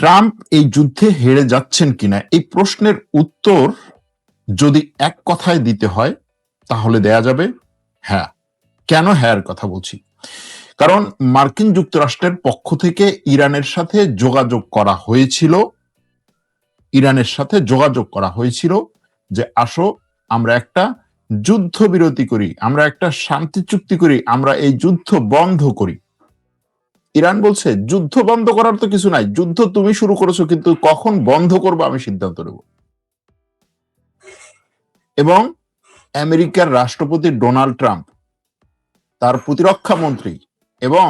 Trump এই যুদ্ধে হেরে যাচ্ছেন কিনা এই প্রশ্নের উত্তর যদি এক কথায় দিতে হয় তাহলে দেয়া যাবে হ্যাঁ। কেন হ্যাঁ এর কথা বলছি? কারণ মার্কিন যুক্তরাষ্ট্রের পক্ষ থেকে ইরানের সাথে যোগাযোগ করা হয়েছিল যে আসো আমরা একটা যুদ্ধবিরতি করি, আমরা একটা শান্তি চুক্তি করি, আমরা এই যুদ্ধ বন্ধ করি। ইরান বলছে যুদ্ধ বন্ধ করার তো কিছু নাই, যুদ্ধ তুমি শুরু করেছো, কিন্তু কখন বন্ধ করবো আমি সিদ্ধান্ত নেব। এবং আমেরিকার রাষ্ট্রপতি ডোনাল্ড ট্রাম্প, তার প্রতিরক্ষা মন্ত্রী এবং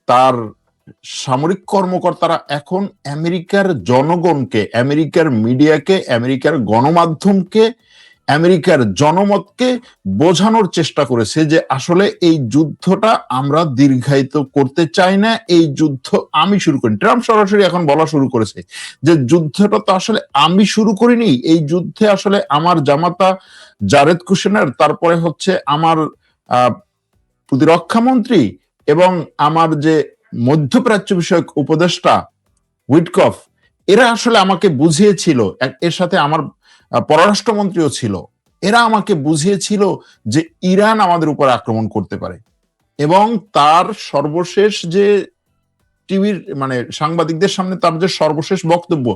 তার সামরিক কর্মকর্তারা এখন আমেরিকার জনগণকে, আমেরিকার মিডিয়াকে, আমেরিকার গণমাধ্যমকে, আমেরিকার জনমতকে বোঝানোর চেষ্টা করেছে যে আসলে এই যুদ্ধটা আমরা দীর্ঘায়িত করতে চাই না, এই যুদ্ধ আমি শুরু করি। ট্রাম্প সরাসরি এখন বলা শুরু করেছে যে যুদ্ধটা তো আসলে আমি শুরু করিনি, এই যুদ্ধে আসলে আমার জামাতা জারেদ কুশনের, তারপরে হচ্ছে আমার প্রতিরক্ষা মন্ত্রী এবং আমার যে মধ্যপ্রাচ্য বিষয়ক উপদেষ্টা উইটকফ, এরা আসলে আমাকে বুঝিয়েছিল, এর সাথে আমার পররাষ্ট্রমন্ত্রীও ছিল, এরা আমাকে বুঝিয়েছিল যে ইরান আমাদের উপর আক্রমণ করতে পারে। এবং তার সর্বশেষ যে টিভির মানে সাংবাদিকদের সামনে তার যে সর্বশেষ বক্তব্য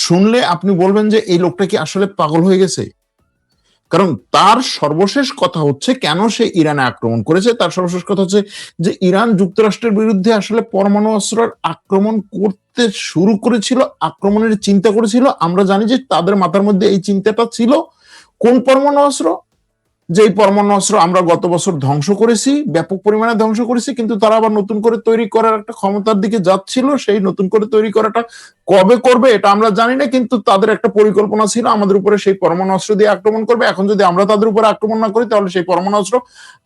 শুনলে আপনি বলবেন যে এই লোকটা কি আসলে পাগল হয়ে গেছে। কারণ তার সর্বশেষ কথা হচ্ছে কেন সে ইরানে আক্রমণ করেছে, তার সর্বশেষ কথা হচ্ছে যে ইরান যুক্তরাষ্ট্রের বিরুদ্ধে আসলে পরমাণু অস্ত্রের আক্রমণ করতে শুরু করেছিল, আক্রমণের চিন্তা করেছিল। আমরা জানি যে তাদের মাথার মধ্যে এই চিন্তাটা ছিল কোন পরমাণু অস্ত্র, যে এই পরমাণু অস্ত্র আমরা গত বছর ধ্বংস করেছি, ব্যাপক পরিমাণে ধ্বংস করেছি, কিন্তু তারা আবার নতুন করে তৈরি করার একটা ক্ষমতার দিকে যাচ্ছিল। সেই নতুন করে তৈরি করাটা কবে করবে এটা আমরা জানি না, কিন্তু তাদের একটা পরিকল্পনা ছিল আমাদের উপরে সেই পরমাণু অস্ত্র দিয়ে আক্রমণ করবে। এখন যদি আমরা তাদের উপরে আক্রমণ না করি তাহলে সেই পরমাণু অস্ত্র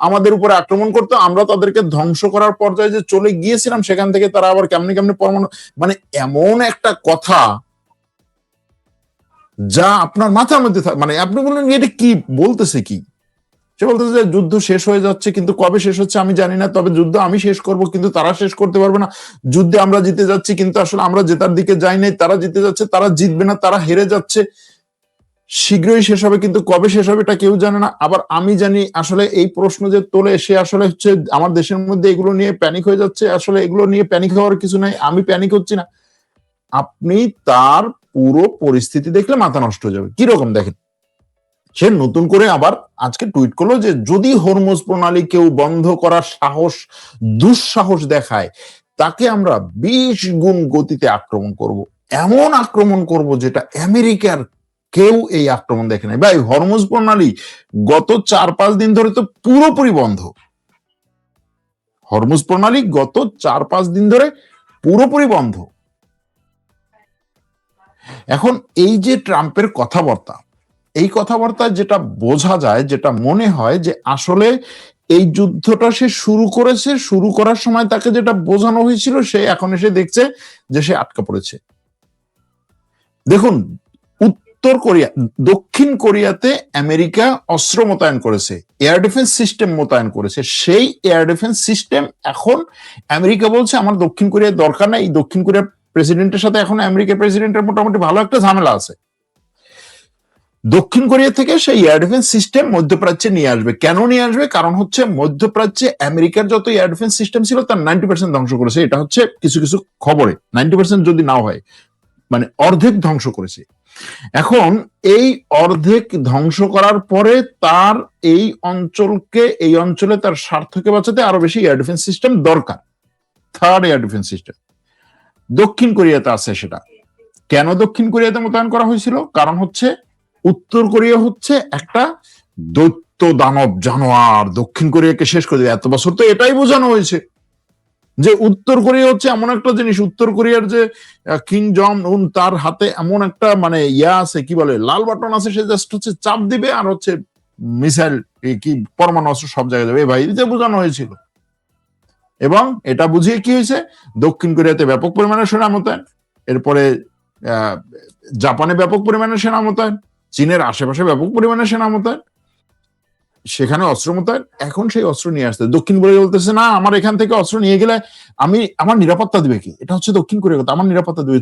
আমাদের উপরে আক্রমণ করতে, আমরা তাদেরকে ধ্বংস করার পর্যায়ে যে চলে গিয়েছিলাম সেখান থেকে তারা আবার কেমনি কেমনি পরমাণু, মানে এমন একটা কথা যা আপনার মাথার মধ্যে মানে আপনি বললেন এটা কি বলতেছে, কি সে বলতেছে যে যুদ্ধ শেষ হয়ে যাচ্ছে, কিন্তু কবে শেষ হচ্ছে আমি জানি না, তবে যুদ্ধ আমি শেষ করব, কিন্তু তারা শেষ করতে পারবে না। যুদ্ধে আমরা জিতে যাচ্ছি, কিন্তু আসলে আমরা জেতার দিকে যাই নাই, তারা জিতে যাচ্ছে, তারা জিতবে না, তারা হেরে যাচ্ছে, শীঘ্রই শেষ হবে, কিন্তু কবে শেষ হবে এটা কেউ জানে না। আবার আমি জানি আসলে এই প্রশ্ন যে তোলে সে আসলে হচ্ছে আমার দেশের মধ্যে এগুলো নিয়ে প্যানিক হয়ে যাচ্ছে, আসলে এগুলো নিয়ে প্যানিক হওয়ার কিছু নাই, আমি প্যানিক হচ্ছি না। আপনি তার পুরো পরিস্থিতি দেখলে মাথা নষ্ট হয়ে যাবে। কিরকম দেখেন, সে নতুন করে আবার আজকে টুইট করলো যে যদি হরমুজ প্রণালী কেউ বন্ধ করার দুঃসাহস দেখায় তাকে আমরা 20 গুণ গতিতে আক্রমণ করব, এমন আক্রমণ করব যেটা আমেরিকার কেউ এই আক্রমণ দেখে নাই। ভাই হরমুজ প্রণালী গত 4-5 দিন ধরে তো পুরোপুরি বন্ধ, হরমুজ প্রণালী গত 4-5 দিন ধরে পুরোপুরি বন্ধ। এখন এই যে ট্রাম্পের কথাবার্তা, এই কথাবার্তায় যেটা বোঝা যায়, যেটা মনে হয় যে আসলে এই যুদ্ধটা সে শুরু করেছে, শুরু করার সময় তাকে যেটা বোঝানো হয়েছিল সে এখন এসে দেখছে যে সে আটকা পড়েছে। দেখুন, দক্ষিণ কোরিয়াতে আমেরিকা অস্ত্র মোতায়েন করেছে, এয়ার ডিফেন্স সিস্টেম মোতায়েন করেছে। সেই এয়ার ডিফেন্স সিস্টেম এখন আমেরিকা বলছে আমার দক্ষিণ কোরিয়ার দরকার নাই। এই দক্ষিণ কোরিয়ার প্রেসিডেন্টের সাথে এখন আমেরিকার প্রেসিডেন্টের মোটামুটি ভালো একটা ঝামেলা আছে। দক্ষিণ কোরিয়া থেকে সেই এয়ার ডিফেন্স সিস্টেম মধ্যপ্রাচ্যে নিয়ে আসবে। কেন নিয়ে আসবে? কারণ হচ্ছে মধ্যপ্রাচ্যে আমেরিকার যত এয়ার ডিফেন্স সিস্টেম ছিল তার 90% ধ্বংস করেছে। এটা হচ্ছে কিছু কিছু খবরে 90% যদি নাও হয়, মানে অর্ধেক ধ্বংস করেছে। এখন এই অর্ধেক ধ্বংস করার পরে তার এই অঞ্চলে তার স্বার্থকে বাঁচাতে আরো বেশি এয়ার ডিফেন্স সিস্টেম দরকার। থার্ড এয়ার ডিফেন্স সিস্টেম দক্ষিণ কোরিয়াতে আছে। সেটা কেন দক্ষিণ কোরিয়াতে মোতায়েন করা হয়েছিল? কারণ হচ্ছে উত্তর কোরিয়া হচ্ছে একটা দৈত্য দানব জানোয়ার, দক্ষিণ কোরিয়াকে শেষ করে দেবে। এত বছর তো এটাই বোঝানো হয়েছে যে উত্তর কোরিয়া হচ্ছে এমন একটা জিনিস, উত্তর কোরিয়ার যে কিং জং উন তার হাতে এমন একটা মানে আছে, কি বলে, লাল বাটন আছে, সে জাস্ট হচ্ছে চাপ দিবে আর হচ্ছে মিসাইল কি পরমাণু অস্ত্র সব জায়গায় যাবে। ভাই এটা বোঝানো হয়েছিল। এবং এটা বুঝিয়ে কি হয়েছে, দক্ষিণ কোরিয়াতে ব্যাপক পরিমাণে সেনা মোতায়েন, এরপরে জাপানে ব্যাপক পরিমাণে সেনা মোতায়েন, চীনের আশেপাশে ব্যাপক পরিমাণে সেনা মোতায়েন, সেখানে অস্ত্র মোতায়েন। এখন সেই অস্ত্র নিয়ে আসতে দক্ষিণ কোরিয়া বলতেছে না, আমার এখান থেকে অস্ত্র নিয়ে গেলে আমার নিরাপত্তা দিবে কি? এটা হচ্ছে দক্ষিণ কোরিয়ার কথা, আমার নিরাপত্তা দিবে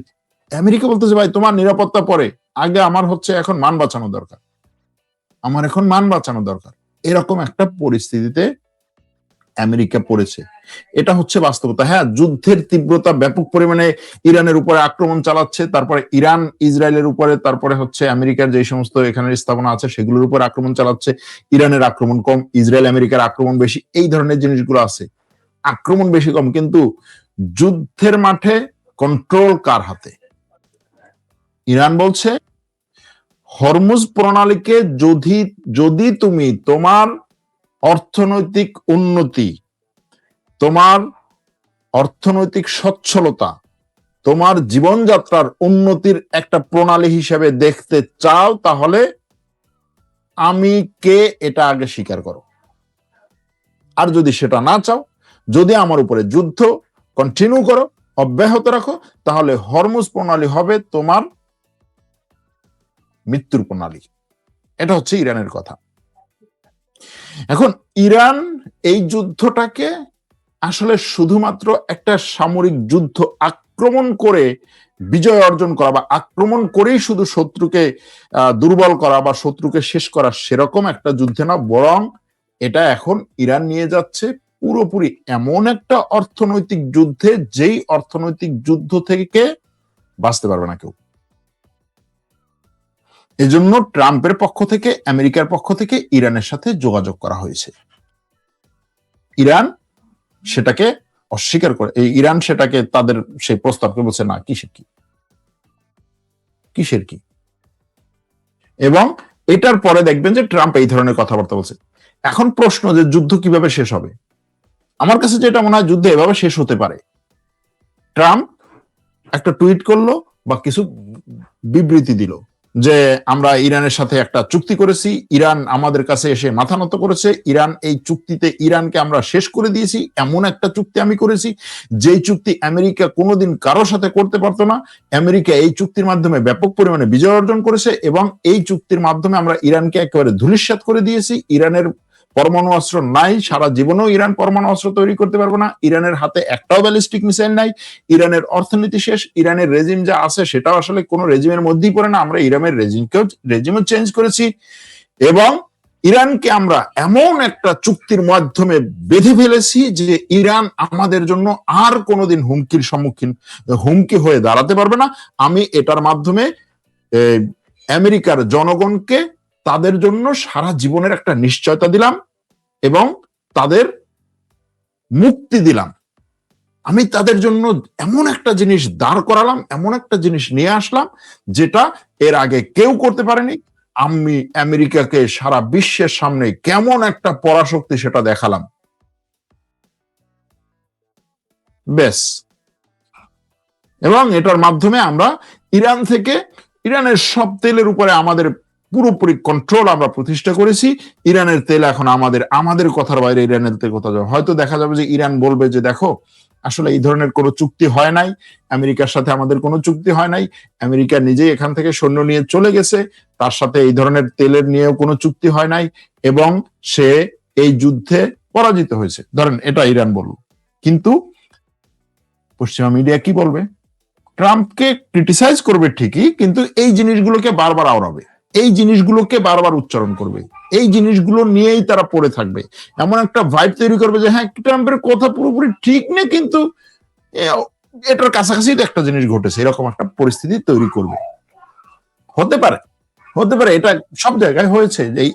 আমেরিকা বলতেছে ভাই তোমার নিরাপত্তা পরে, আগে আমার হচ্ছে এখন মান বাঁচানো দরকার, আমার এখন মান বাঁচানো দরকার। এরকম একটা পরিস্থিতিতে আমেরিকা পড়েছে। এটা হচ্ছে বাস্তবতা। হ্যাঁ, যুদ্ধের তীব্রতা ব্যাপক পরিমাণে ইরানের উপরে আক্রমণ চালাচ্ছে, তারপরে ইরান ইসরায়েলের উপরে, তারপরে হচ্ছে আমেরিকার যে সমস্ত এখানের স্থাপনা আছে সেগুলোর উপর আক্রমণ চালাচ্ছে। ইরানের আক্রমণ কম, ইসরায়েল আমেরিকার আক্রমণ বেশি, এই ধরনের জিনিসগুলো আছে। আক্রমণ বেশি কম, কিন্তু যুদ্ধের মাঠে কন্ট্রোল কার হাতে? ইরান বলছে হরমুজ প্রণালীকে যদি যদি তুমি তোমার অর্থনৈতিক উন্নতি, তোমার অর্থনৈতিক সচ্ছলতা, তোমার জীবনযাত্রার উন্নতির একটা প্রণালী হিসেবে দেখতে চাও, তাহলে আমি কে এটা আগে স্বীকার করো। আর যদি সেটা না চাও, যদি আমার উপরে যুদ্ধ কন্টিনিউ করো, অব্যাহত রাখো, তাহলে হরমুজ প্রণালী হবে তোমার মৃত্যুর প্রণালী। এটা হচ্ছে ইরানের কথা। এখন ইরান এই যুদ্ধটাকে আসলে শুধুমাত্র একটা সামরিক যুদ্ধ, আক্রমণ করে বিজয় অর্জন করা বা আক্রমণ করেই শুধু শত্রুকে দুর্বল করা বা শত্রুকে শেষ করা, সেরকম একটা যুদ্ধে না, বরং এটা এখন ইরান নিয়ে যাচ্ছে পুরোপুরি এমন একটা অর্থনৈতিক যুদ্ধে, যেই অর্থনৈতিক যুদ্ধ থেকে বাঁচতে পারবে না কেউ। এজন্য ট্রাম্পের পক্ষ থেকে, আমেরিকার পক্ষ থেকে ইরানের সাথে যোগাযোগ করা হয়েছে। ইরান সেটাকে অস্বীকার করে, ইরান সেটাকে তাদের সেই প্রস্তাবকে বলছে না, কিসের কি। এবং এটার পরে দেখবেন যে ট্রাম্প এই ধরনের কথাবার্তা বলছে। এখন প্রশ্ন যে যুদ্ধ কিভাবে শেষ হবে? আমার কাছে যেটা মনে হয় যুদ্ধ এভাবে শেষ হতে পারে, ট্রাম্প একটা টুইট করলো বা কিছু বিবৃতি দিল যে আমরা ইরানের সাথে একটা চুক্তি করেছি, ইরান আমাদের কাছে এসে মাথা নত করেছে, ইরান এই চুক্তিতে ইরানকে আমরা শেষ করে দিয়েছি, এমন একটা চুক্তি আমি করেছি যেই চুক্তি আমেরিকা কোনোদিন কারোর সাথে করতে পারতো না। আমেরিকা এই চুক্তির মাধ্যমে ব্যাপক পরিমাণে বিজয় অর্জন করেছে এবং এই চুক্তির মাধ্যমে আমরা ইরানকে একেবারে ধূলিসাৎ করে দিয়েছি। ইরানের পরমাণু অস্ত্র নাই, সারা জীবনেও ইরান পরমাণু অস্ত্র তৈরি করতে পারবে না, ইরানের হাতে একটাও ব্যালিস্টিক মিসাইল নাই, ইরানের অর্থনীতি শেষ, ইরানের রেজিম যা আছে সেটাও আসলে কোনো রেজিমের মধ্যেই পড়ে না, আমরা ইরানের রেজিমও চেঞ্জ করেছি এবং ইরানকে আমরা এমন একটা চুক্তির মাধ্যমে বেঁধে ফেলেছি যে ইরান আমাদের জন্য আর কোনোদিন হুমকি হয়ে দাঁড়াতে পারবে না। আমি এটার মাধ্যমে আমেরিকার জনগণকে তাদের জন্য সারা জীবনের একটা নিশ্চয়তা দিলাম এবং তাদের মুক্তি দিলাম। আমি তাদের জন্য এমন একটা জিনিস দাঁড় করালাম, এমন একটা জিনিস নিয়ে আসলাম যেটা এর আগে কেউ করতে পারেনি। আমি আমেরিকাকে সারা বিশ্বের সামনে কেমন একটা পরাশক্তি সেটা দেখালাম। বেশ, এবং এটার মাধ্যমে আমরা ইরান থেকে, ইরানের সব তেলের উপরে আমাদের পুরোপুরি কন্ট্রোল আমরা প্রতিষ্ঠা করেছি। ইরানের তেল এখন আমাদের কথার বাইরে ইরানের তেল কোথাও যাবে। হয়তো দেখা যাবে যে ইরান বলবে যে দেখো আসলে এই ধরনের কোনো চুক্তি হয় নাই, আমেরিকার সাথে আমাদের কোনো চুক্তি হয় নাই, আমেরিকা নিজেই এখান থেকে সৈন্য নিয়ে চলে গেছে, তার সাথে এই ধরনের তেলের নিয়েও কোনো চুক্তি হয় নাই এবং সে এই যুদ্ধে পরাজিত হয়েছে, ধরেন এটা ইরান বলল। কিন্তু পশ্চিমা মিডিয়া কি বলবে? ট্রাম্পকে ক্রিটিসাইজ করবে ঠিকই, কিন্তু এই জিনিসগুলোকে বারবার আওড়াবে, এই জিনিসগুলোকে বারবার উচ্চারণ করবে, এই জিনিসগুলো নিয়েই তারা পড়ে থাকবে। এমন একটা ভাইব তৈরি করবে যে হ্যাঁ, ট্রাম্পের কথা পুরোপুরি ঠিক নেই, কিন্তু এটার কাছাকাছি একটা জিনিস ঘটেছে, এরকম একটা পরিস্থিতি তৈরি করবে। হতে পারে, এটা সব জায়গায় হয়েছে। এই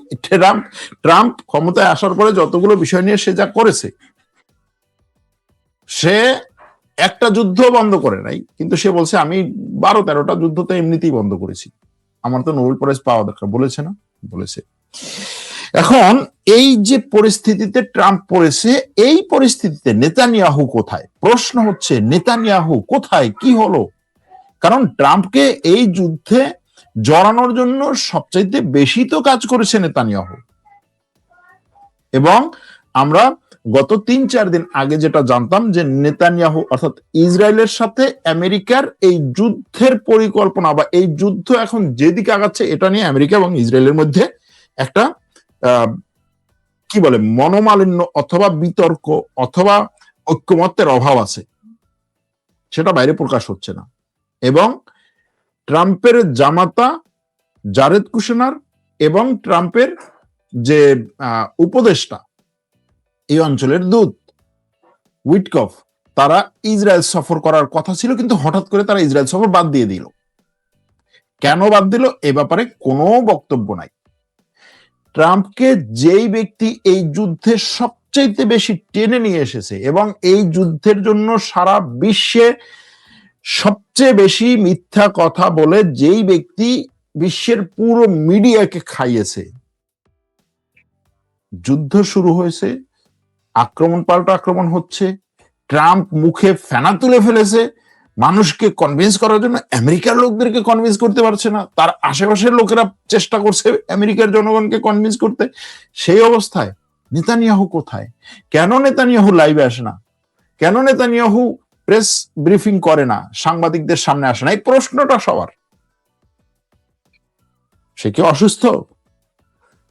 ট্রাম্প ক্ষমতায় আসার পরে যতগুলো বিষয় নিয়ে সে যা করেছে, সে একটা যুদ্ধ বন্ধ করে নাই, কিন্তু সে বলছে আমি 12-13টা যুদ্ধ তো এমনিতেই বন্ধ করেছি, আমার তো নোবেল প্রাইজ পাওয়া দরকার, বলেছে না? বলেছে। এখন এই যে পরিস্থিতিতে ট্রাম্প পড়েছে, এই পরিস্থিতিতে নেতানিয়াহু কোথায়? প্রশ্ন হচ্ছে নেতানিয়াহু কোথায়, কি হলো? কারণ ট্রাম্পকে এই যুদ্ধে জড়ানোর জন্য সবচাইতে বেশি তো কাজ করেছে নেতানিয়াহু। এবং আমরা গত 3-4 দিন আগে যেটা জানতাম যে নেতানিয়াহু অর্থাৎ ইসরায়েলের সাথে আমেরিকার এই যুদ্ধের পরিকল্পনা বা এই যুদ্ধ এখন যেদিকে আগাচ্ছে, এটা নিয়ে আমেরিকা এবং ইসরায়েলের মধ্যে একটা কি বলে মনোমালিন্য অথবা বিতর্ক অথবা ঐক্যমত্যের অভাব আছে, সেটা বাইরে প্রকাশ হচ্ছে না। এবং ট্রাম্পের জামাতা জারেদ কুশনার এবং ট্রাম্পের যে উপদেষ্টা এই অঞ্চলের দূত উইটকফ, তারা ইসরায়েল সফর করার কথা ছিল, কিন্তু হঠাৎ করে তারা ইসরায়েল সফর বাদ দিয়ে দিল। কেন বাদ দিল এ ব্যাপারে কোনো বক্তব্য নাই। ট্রাম্পকে যেই ব্যক্তি এই যুদ্ধে সবচাইতে বেশি টেনে নিয়ে এসেছে এবং এই যুদ্ধের জন্য সারা বিশ্বে সবচেয়ে বেশি মিথ্যা কথা বলে যেই ব্যক্তি বিশ্বের পুরো মিডিয়াকে খাইয়েছে, যুদ্ধ শুরু হয়েছে, আক্রমণ পাল্টা আক্রমণ হচ্ছে, ট্রাম্প মুখে ফেনা তুলে ফেলেছে, মানুষকে কনভিন্স করার জন্য আমেরিকার লোকদেরকে কনভিন্স করতে পারছে না, তার আশেপাশের লোকেরা চেষ্টা করছে আমেরিকার জনগণকে কনভিন্স করতে। সেই অবস্থায় নেতানিয়াহু কোথায়? কেন নেতানিয়াহু লাইভে আসে না? কেন নেতানিয়াহু প্রেস ব্রিফিং করে না, সাংবাদিকদের সামনে আসে না? এই প্রশ্নটা সবার। সে কি অসুস্থ?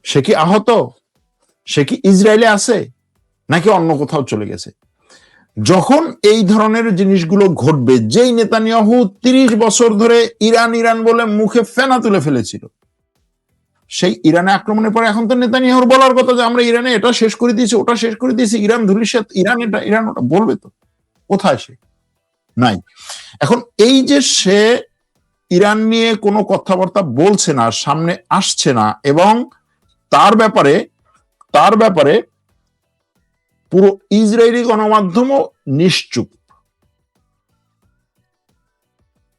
সে কি আহত? সে কি ইসরায়েলে আছে নাকি অন্য কোথাও চলে গেছে? যখন এই ধরনের জিনিসগুলো ঘটবে, যেই নেতানিয়াহু 30 বছর ধরে ইরান ইরান বলে মুখে ফেনা তুলে ফেলেছিল, সেই ইরানে আক্রমণের পরে এখন তো নেতানিয়াহুর বলার কথা যে আমরা ইরানে এটা শেষ করে দিয়েছি, ওটা শেষ করে দিয়েছি, ইরান ধুলিসাৎ, ইরান এটা ইরান ওটা, বলবে তো। কোথায় সে? নাই। এখন এই যে সে ইরান নিয়ে কোনো কথাবার্তা বলছে না, সামনে আসছে না, এবং তার ব্যাপারে পুরো ইসরায়েলি গণমাধ্যমও নিশ্চুপ।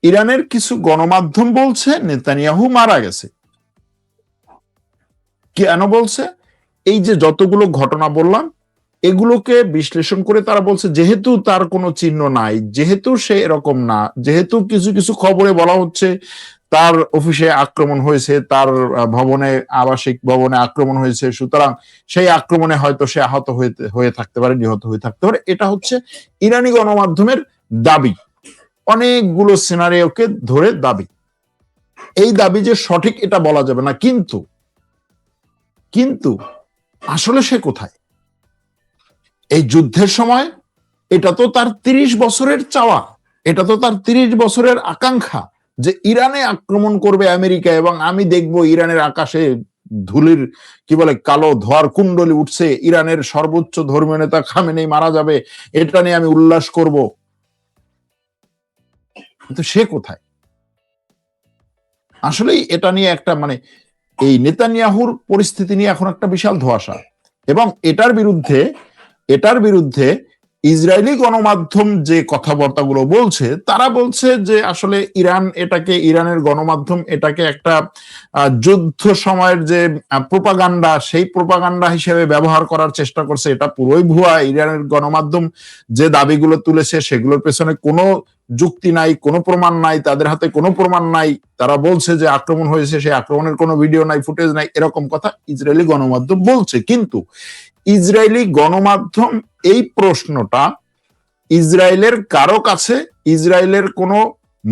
ইরানের কিছু গণমাধ্যম বলছে নেতানিয়াহু মারা গেছে। কেন বলছে? এই যে যতগুলো ঘটনা বললাম এগুলোকে বিশ্লেষণ করে তারা বলছে যেহেতু তার কোনো চিহ্ন নাই, যেহেতু সে এরকম না, যেহেতু কিছু কিছু খবরে বলা হচ্ছে তার অফিসে আক্রমণ হয়েছে, তার ভবনে, আবাসিক ভবনে আক্রমণ হয়েছে, সুতরাং সেই আক্রমণে হয়তো সে আহত হয়ে থাকতে পারে, নিহত হয়ে থাকতে পারে। এটা হচ্ছে ইরানি গণমাধ্যমের দাবি, অনেকগুলো সিনারিওকে ধরে দাবি। এই দাবি যে সঠিক এটা বলা যাবে না, কিন্তু আসলে সে কোথায়? এই যুদ্ধের সময় এটা তো তার 30 বছরের চাওয়া, এটা তো তার 30 বছরের আকাঙ্ক্ষা যে ইরানে আক্রমণ করবে আমেরিকা এবং আমি দেখবো ইরানের আকাশে ধুলির কি বলে কালো ধোয়ার কুণ্ডলি উঠছে, ইরানের সর্বোচ্চ ধর্মীয় নেতা খামেনেই মারা যাবে, এটা নিয়ে আমি উল্লাস করব। কিন্তু সে কোথায়? আসলেই এটা নিয়ে একটা এই নেতানিয়াহুর পরিস্থিতি নিয়ে এখন একটা বিশাল ধোঁয়াশা, এবং এটার বিরুদ্ধে ইসরায়েলি গণমাধ্যম যে কথাবার্তাগুলো বলছে, তারা বলছে যে আসলে ইরানের গণমাধ্যম এটাকে একটা যুদ্ধ সময়ের যে প্রোপাগান্ডা, সেই প্রোপাগান্ডা হিসেবে ব্যবহার করার চেষ্টা করছে। এটা পুরোই ভুয়া। ইরানের গণমাধ্যম যে দাবিগুলো তুলেছে সেগুলোর পেছনে কোনো যুক্তি নাই, কোনো প্রমাণ নাই, তাদের হাতে কোনো প্রমাণ নাই। তারা বলছে যে আক্রমণ হয়েছে, সেই আক্রমণের কোনো ভিডিও নাই, ফুটেজ নাই, এরকম কথা ইসরায়েলি গণমাধ্যম বলছে। কিন্তু ইসরায়েলি গণমাধ্যম এই প্রশ্নটা ইসরায়েলের কারো কাছে, ইসরায়েলের কোনো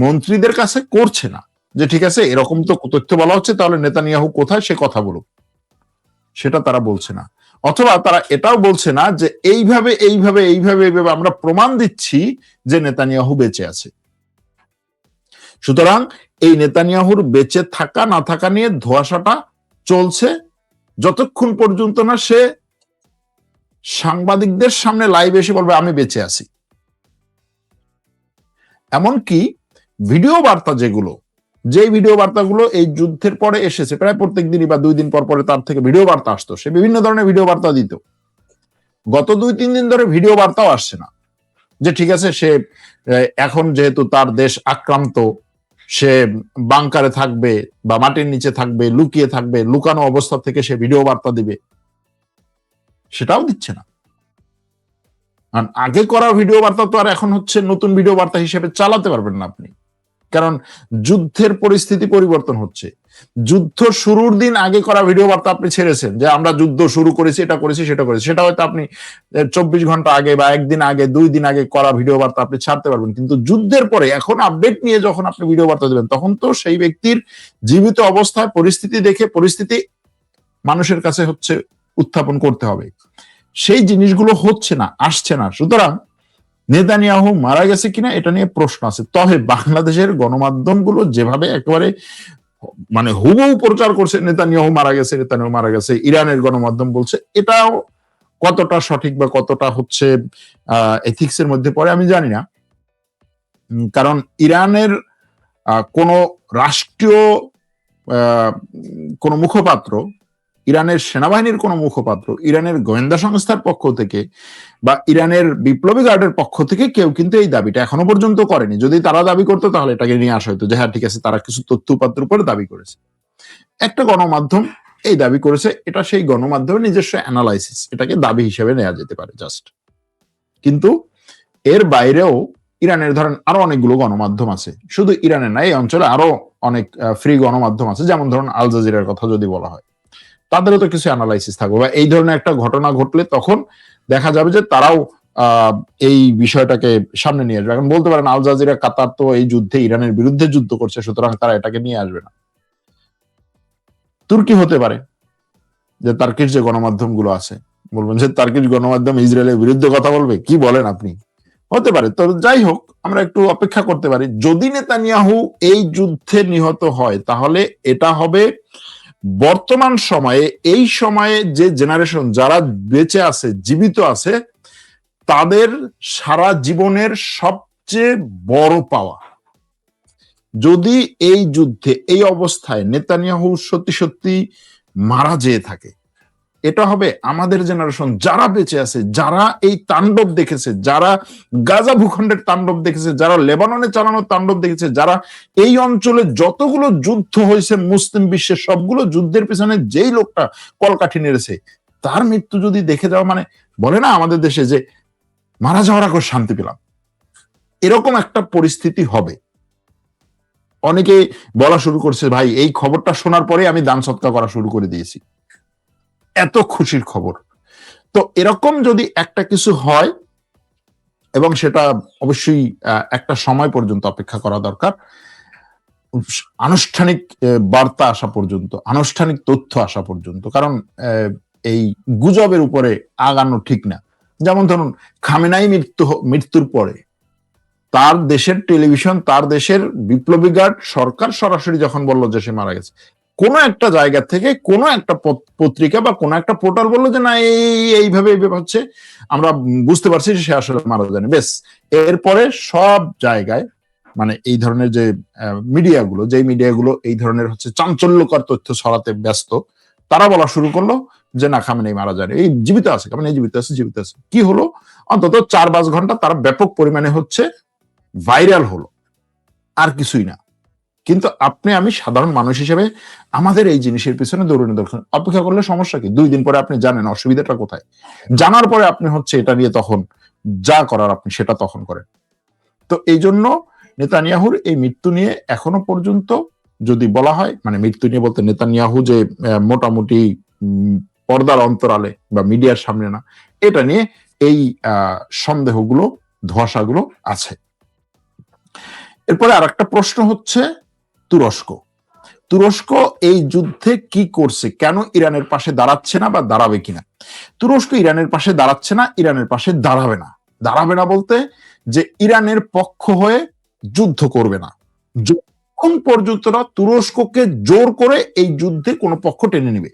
মন্ত্রীদের কাছে করছে না যে ঠিক আছে এরকম তো তথ্য বলা হচ্ছে, তাহলে নেতানিয়াহু কোথায়, সে কথা বলুক। সেটা তারা বলছে না। অথবা তারা এটাও বলছে না যে এইভাবে আমরা প্রমাণ দিচ্ছি যে নেতানিয়াহু বেঁচে আছে। সুতরাং এই নেতানিয়াহুর বেঁচে থাকা না থাকা নিয়ে ধোঁয়াশাটা চলছে যতক্ষণ পর্যন্ত না সে সাংবাদিকদের সামনে লাইভ এসে বলবে আমি বেঁচে আছি। এমনকি ভিডিও বার্তা যে ভিডিও বার্তাগুলো এই যুদ্ধের পরে এসেছে, প্রায় প্রত্যেক দিনই বা 2 দিন পর পরে তার থেকে ভিডিও বার্তা আসতো, সে বিভিন্ন ধরনের ভিডিও বার্তা দিত। গত 2-3 দিন ধরে ভিডিও বার্তাও আসছে না যে ঠিক আছে সে এখন যেহেতু তার দেশ আক্রান্ত, সে বাংকারে থাকবে বা মাটির নিচে থাকবে, লুকিয়ে থাকবে, লুকানো অবস্থা থেকে সে ভিডিও বার্তা দিবে, সেটাও দিচ্ছে না। আর আগে করা ভিডিও বার্তা তো আর এখন হচ্ছে নতুন ভিডিও বার্তা হিসেবে চালাতে পারবেন না আপনি, কারণ যুদ্ধের পরিস্থিতি পরিবর্তন হচ্ছে। যুদ্ধ শুরুর দিন আগে করা ভিডিও বার্তা আপনি ছেড়েছেন যে আমরা যুদ্ধ শুরু করেছি, এটা করেছি, সেটা করেছি, সেটা হয়তো আপনি 24 ঘন্টা আগে বা 1 দিন আগে, 2 দিন আগে করা ভিডিও বার্তা আপনি ছাড়তে পারবেন। কিন্তু যুদ্ধের পরে এখন আপডেট নিয়ে যখন আপনি ভিডিও বার্তা দেবেন, তখন তো সেই ব্যক্তির জীবিত অবস্থায় পরিস্থিতি দেখে পরিস্থিতি মানুষের কাছে হচ্ছে উত্থাপন করতে হবে। সেই জিনিসগুলো হচ্ছে না, আসছে না। সুতরাং নেতানিয়াহু মারা গেছে কিনা এটা নিয়ে প্রশ্ন আছে। তবে বাংলাদেশের গণমাধ্যমগুলো যেভাবে একেবারে মানে হুবহু প্রচার করছে নেতানিয়াহু মারা গেছে, নেতানিয়াহু মারা গেছে, ইরানের গণমাধ্যম বলছে, এটাও কতটা সঠিক বা কতটা হচ্ছে এথিক্স এর মধ্যে পড়ে আমি জানি না। কারণ ইরানের কোন রাষ্ট্রীয় কোন মুখপাত্র, ইরানের সেনাবাহিনীর কোন মুখপাত্র, ইরানের গোয়েন্দা সংস্থার পক্ষ থেকে বা ইরানের বিপ্লবী গার্ডের পক্ষ থেকে কেউ কিন্তু এই দাবিটা এখনো পর্যন্ত করেনি। যদি তারা দাবি করতো তাহলে এটাকে নিয়ে আসা হতো যে হ্যাঁ ঠিক আছে, তারা কিছু তথ্য উপাত্র উপরে দাবি করেছে। একটা গণমাধ্যম এই দাবি করেছে, এটা সেই গণমাধ্যমের নিজস্ব অ্যানালাইসিস, এটাকে দাবি হিসেবে নেওয়া যেতে পারে জাস্ট। কিন্তু এর বাইরেও ইরানের ধরেন আরো অনেকগুলো গণমাধ্যম আছে, শুধু ইরানের না, এই অঞ্চলে আরো অনেক ফ্রি গণমাধ্যম আছে, যেমন ধরুন আল জাজিরার কথা যদি বলা হয়, তাদেরও তো কিছু অ্যানালাইসিস থাকবে, বা এই ধরনের একটা ঘটনা ঘটলে তখন দেখা যাবে যে তারাও এই বিষয়টাকে সামনে নিয়ে আসবে। এখন বলতে পারেন আল জাজিরা, কাতার তো এই যুদ্ধে ইরানের বিরুদ্ধে যুদ্ধ করছে, সুতরাং তারা এটাকে নিয়ে আসবে না। তুর্কি হতে পারে, যে তার্কিশ যে গণমাধ্যম গুলো আছে, বলবেন যে তার্কিশ গণমাধ্যম ইসরায়েলের বিরুদ্ধে কথা বলবে, কি বলেন আপনি? হতে পারে। তো যাই হোক, আমরা একটু অপেক্ষা করতে পারি। যদি নেতানিয়াহু এই যুদ্ধে নিহত হয় তাহলে এটা হবে বর্তমান সময়ে, এই সময়ে যে জেনারেশন যারা বেঁচে আছে, জীবিত আছে, তাদের সারা জীবনের সবচেয়ে বড় পাওয়া। যদি এই যুদ্ধে এই অবস্থায় নেতানিয়াহু সত্যি সত্যি মারা যেয়ে থাকে, এটা হবে আমাদের জেনারেশন যারা বেঁচে আছে, যারা এই তাণ্ডব দেখেছে, যারা গাজা ভূখণ্ডের তাণ্ডব দেখেছে, যারা লেবাননে চালানো তাণ্ডব দেখেছে, যারা এই অঞ্চলে যতগুলো যুদ্ধ হয়েছে মুসলিম বিশ্বের সবগুলো যুদ্ধের পিছনে যেই লোকটা কলকাঠি নেড়েছে, তার মৃত্যু যদি দেখে যাওয়া, মানে বলে না আমাদের দেশে যে মারা যাওয়ার আগে শান্তি পেলাম, এরকম একটা পরিস্থিতি হবে। অনেকে বলা শুরু করছে, ভাই এই খবরটা শোনার পরে আমি দান সৎকার করা শুরু করে দিয়েছি, এত খুশির খবর। তো এরকম যদি একটা কিছু হয়, এবং সেটা অবশ্যই একটা সময় পর্যন্ত অপেক্ষা করা দরকার, আনুষ্ঠানিক বার্তা আসা পর্যন্ত, আনুষ্ঠানিক তথ্য আসা পর্যন্ত, কারণ এই গুজবের উপরে আগানো ঠিক না। যেমন ধরুন খামেনাই মৃত্যুর পরে তার দেশের টেলিভিশন, তার দেশের বিপ্লবী গার্ড, সরকার সরাসরি যখন বললো যে সে মারা গেছে, কোনো একটা জায়গা থেকে কোনো একটা পত্রিকা বা কোনো একটা পোর্টাল বললো যে না এইভাবে হচ্ছে, আমরা বুঝতে পারছি যে সে আসলে মারা যায়নি, বেশ। এরপরে সব জায়গায় মানে এই ধরনের যে মিডিয়াগুলো, যেই মিডিয়াগুলো এই ধরনের হচ্ছে চাঞ্চল্যকর তথ্য ছড়াতে ব্যস্ত, তারা বলা শুরু করলো যে না, খামেনেই মারা যায়নি, এই জীবিত আছে, খামেনেই জীবিত আছে, জীবিত আছে। কি হলো, অন্তত 4-5 ঘন্টা তারা ব্যাপক পরিমাণে হচ্ছে ভাইরাল হলো, আর কিছুই না। কিন্তু আপনি আমি সাধারণ মানুষ হিসেবে আমাদের এই জিনিসের পিছনে দৌড়ানো দরকার। অপেক্ষা করলে সমস্যা কি? 2 দিন পরে আপনি জানেন অসুবিধাটা কোথায়, জানার পরে আপনি হচ্ছে এটা নিয়ে তখন যা করার আপনি সেটা তখন করেন। তো এই জন্য নেতানিয়াহুর এই মৃত্যু নিয়ে এখনো পর্যন্ত যদি বলা হয়, মানে মৃত্যু নিয়ে বলতে নেতানিয়াহু যে মোটামুটি পর্দার অন্তরালে বা মিডিয়ার সামনে না, এটা নিয়ে এই সন্দেহগুলো, ধোঁয়াশাগুলো আছে। এরপরে আর একটা প্রশ্ন হচ্ছে তুরস্ক। তুরস্ক এই যুদ্ধে কি করছে, কেন ইরানের পাশে দাঁড়াচ্ছে না বা দাঁড়াবে কিনা? তুরস্ক ইরানের পাশে দাঁড়াচ্ছে না, ইরানের পাশে দাঁড়াবে না। দাঁড়াবে না বলতে যে ইরানের পক্ষ হয়ে যুদ্ধ করবে না, যতক্ষণ পর্যন্ত না তুরস্ককে জোর করে এই যুদ্ধে কোনো পক্ষ টেনে নেবে।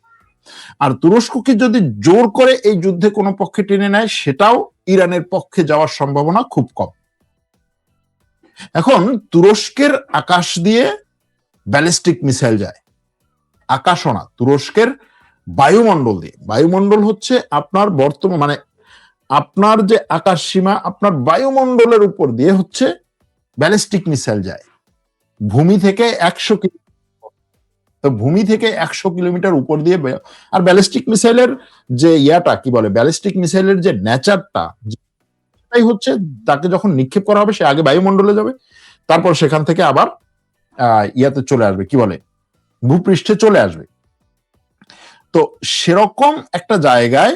আর তুরস্ককে যদি জোর করে এই যুদ্ধে কোনো পক্ষে টেনে নেয়, সেটাও ইরানের পক্ষে যাওয়ার সম্ভাবনা খুব কম। এখন তুরস্কের আকাশ দিয়ে ব্যালিস্টিক মিসাইল যায়, আকাশও না, তুরস্কের বায়ুমণ্ডল দিয়ে। বায়ুমণ্ডল হচ্ছে আপনার বর্তমান মানে আপনার যে আকাশ সীমা, আপনার বায়ুমণ্ডলের উপর দিয়ে হচ্ছে ব্যালিস্টিক মিসাইল যায়। ভূমি থেকে 100 তো ভূমি থেকে 100 কিলোমিটার উপর দিয়ে। আর ব্যালিস্টিক মিসাইলের যে ইয়াটা কি বলে, ব্যালিস্টিক মিসাইলের যে নেচারটা সেটাই হচ্ছে, তাকে যখন নিক্ষেপ করা হবে সে আগে বায়ুমণ্ডলে যাবে, তারপর সেখান থেকে আবার ইয়াতে চলে আসবে, কি বলে, ভূপৃষ্ঠে চলে আসবে। তো সেরকম একটা জায়গায়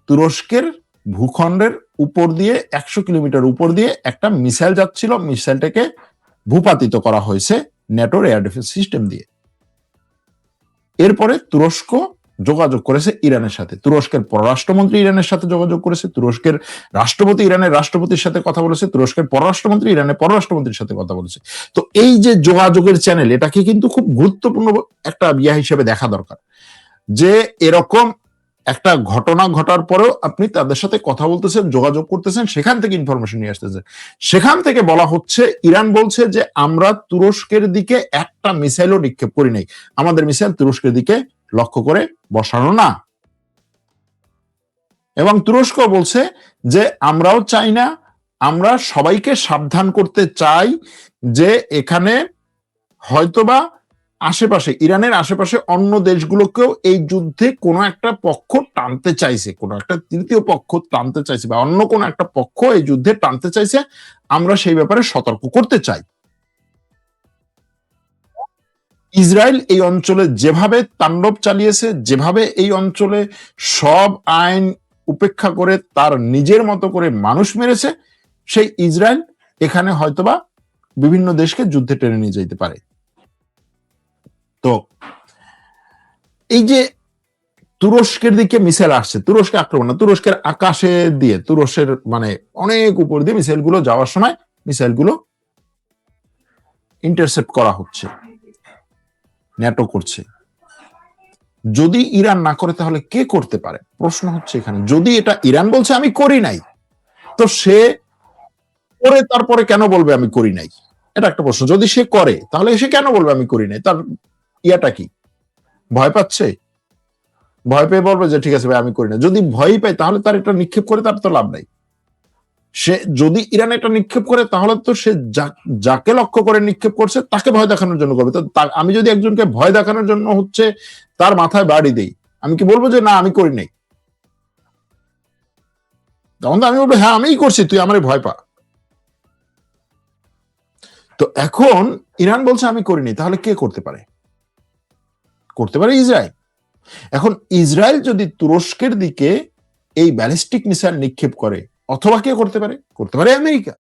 তুরস্কের ভূখণ্ডের উপর দিয়ে 100 কিলোমিটার উপর দিয়ে একটা মিসাইল যাচ্ছিল, মিসাইলটাকে ভূপাতিত করা হয়েছে ন্যাটোর এয়ার ডিফেন্স সিস্টেম দিয়ে। এরপরে তুরস্ক যোগাযোগ করেছে ইরানের সাথে, তুরস্কের পররাষ্ট্রমন্ত্রী ইরানের সাথে যোগাযোগ করেছে, তুরস্কের রাষ্ট্রপতি ইরানের রাষ্ট্রপতির সাথে কথা বলেছে, তুরস্কের পররাষ্ট্রমন্ত্রী ইরানের পররাষ্ট্রমন্ত্রীর সাথে কথা বলেছে। তো এই যে যোগাযোগের চ্যানেল, এটাকে কিন্তু খুব গুরুত্বপূর্ণ একটা হিসেবে দেখা দরকার, যে এরকম একটা ঘটনা ঘটার পরেও আপনি তাদের সাথে কথা বলতেছেন, যোগাযোগ করতেছেন, সেখান থেকে ইনফরমেশন নিয়ে আসতেছেন। সেখান থেকে বলা হচ্ছে, ইরান বলছে যে আমরা তুরস্কের দিকে একটা মিসাইলও নিক্ষেপ করি নাই, আমাদের মিসাইল তুরস্কের দিকে লক্ষ্য করে বসানো না। এবং তুরস্ক বলছে যে আমরাও চাই না, আমরা সবাইকে সাবধান করতে চাই যে এখানে হয়তোবা আশেপাশে, ইরানের আশেপাশে অন্য দেশগুলোকেও এই যুদ্ধে কোনো একটা পক্ষ টানতে চাইছে, কোনো একটা তৃতীয় পক্ষ টানতে চাইছে, বা অন্য কোনো একটা পক্ষ এই যুদ্ধে টানতে চাইছে, আমরা সেই ব্যাপারে সতর্ক করতে চাই। ইসরায়েল এই অঞ্চলে যেভাবে তাণ্ডব চালিয়েছে, যেভাবে এই অঞ্চলে সব আইন উপেক্ষা করে তার নিজের মতো করে মানুষ মেরেছে, সেই ইসরায়েল এখানে হয়তোবা বিভিন্ন দেশকে যুদ্ধে টেনে নিয়ে যেতে পারে। তো এই যে তুরস্কের দিকে মিসাইল আসছে, তুরস্কে আক্রমণ না, তুরস্কের আকাশে দিয়ে, তুরস্কের মানে অনেক উপর দিয়ে মিসাইল গুলো যাওয়ার সময় মিসাইল গুলো ইন্টারসেপ্ট করা হচ্ছে, ন্যাটো করছে। যদি ইরান না করে তাহলে কে করতে পারে? প্রশ্ন হচ্ছে এখানে। যদি এটা ইরান বলছে আমি করি নাই, তো সে করে তারপরে কেন বলবে আমি করি নাই? এটা একটা প্রশ্ন। যদি সে করে তাহলে সে কেন বলবে আমি করি নাই? তার ইয়াটা কি? ভয় পাচ্ছে? ভয় পেয়ে বলবে যে ঠিক আছে ভাই আমি করি না। যদি ভয় পায় তাহলে তার এটা নিক্ষেপ করে তার তো লাভ নাই। সে যদি ইরান এটা নিক্ষেপ করে তাহলে তো সে যাকে লক্ষ্য করে নিক্ষেপ করছে তাকে ভয় দেখানোর জন্য করবে। তো আমি যদি একজনকে ভয় দেখানোর জন্য হচ্ছে তার মাথায় বাড়ি দেই, আমি কি বলবো যে না আমি করি নাই? তখন তো আমি বলবো হ্যাঁ আমিই করছি, তুই আমারে ভয় পা। তো এখন ইরান বলছে আমি করিনি, তাহলে কে করতে পারে? করতে পারে ইসরায়েল। এখন ইসরায়েল যদি তুরস্কের দিকে এই ব্যালিস্টিক মিসাইল নিক্ষেপ করে, অথবা কে করতে পারে? করতে পারে আমেরিকা।